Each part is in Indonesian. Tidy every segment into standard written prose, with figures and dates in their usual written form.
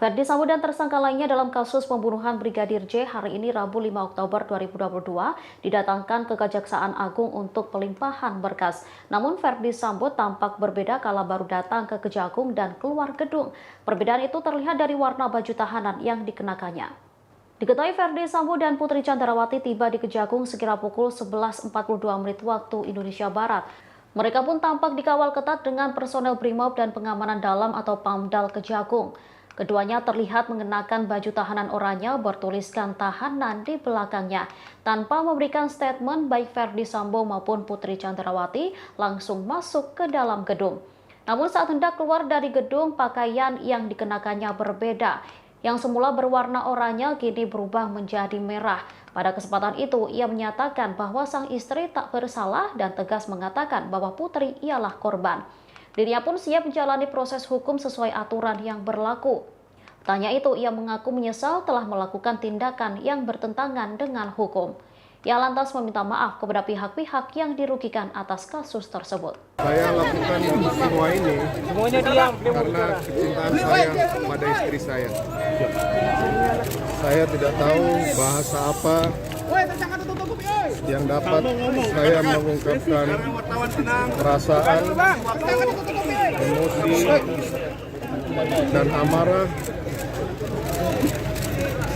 Verdi Sambo dan tersangka lainnya dalam kasus pembunuhan Brigadir J hari ini Rabu 5 Oktober 2022 didatangkan ke Kejaksaan Agung untuk pelimpahan berkas. Namun Verdi Sambo tampak berbeda kala baru datang ke Kejagung dan keluar gedung. Perbedaan itu terlihat dari warna baju tahanan yang dikenakannya. Diketahui Verdi Sambo dan Putri Candrawati tiba di Kejagung sekira pukul 11.42 menit waktu Indonesia Barat. Mereka pun tampak dikawal ketat dengan personel Brimob dan pengamanan dalam atau Pamdal Kejagung. Keduanya terlihat mengenakan baju tahanan oranye bertuliskan tahanan di belakangnya. Tanpa memberikan statement, baik Verdi Sambo maupun Putri Candrawati langsung masuk ke dalam gedung. Namun saat hendak keluar dari gedung, pakaian yang dikenakannya berbeda. Yang semula berwarna oranye kini berubah menjadi merah. Pada kesempatan itu, ia menyatakan bahwa sang istri tak bersalah dan tegas mengatakan bahwa Putri ialah korban. Dirinya pun siap menjalani proses hukum sesuai aturan yang berlaku. Tanya itu, ia mengaku menyesal telah melakukan tindakan yang bertentangan dengan hukum. Ia lantas meminta maaf kepada pihak-pihak yang dirugikan atas kasus tersebut. Saya lakukan semua ini karena kecintaan saya pada istri saya. Saya tidak tahu bahasa apa yang dapat saya mengungkapkan perasaan, emosi, dan amarah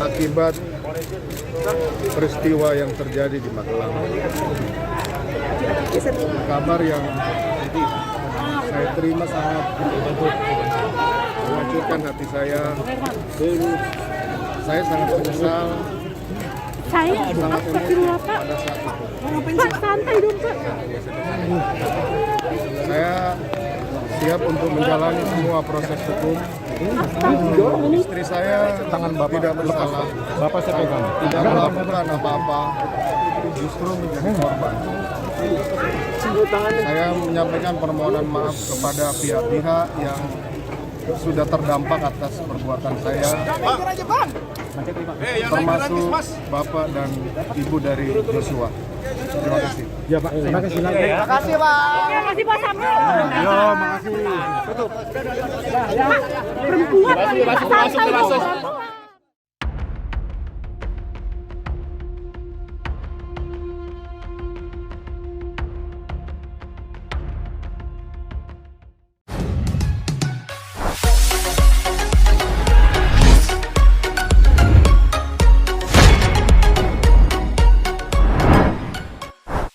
akibat peristiwa yang terjadi di Magelang. Kabar yang saya terima sangat menghancurkan hati saya. Saya sangat menyesal. Saya sangat emosi pada saat itu. Pak, santai dong, Pak. Saya siap untuk menjalani semua proses hukum. Istri saya tidak bersalah. Bapak saya pegang. Tidak melakukan apa-apa, justru menjadi korban. Saya menyampaikan permohonan maaf kepada pihak-pihak yang sudah terdampak atas perbuatan saya, termasuk Bapak dan Ibu dari Joshua. Terima kasih. Ya Pak, terima kasih. Terima kasih, Pak. Terima kasih, Pak Sambo. Yo, makasih. Perempuan, santai dong.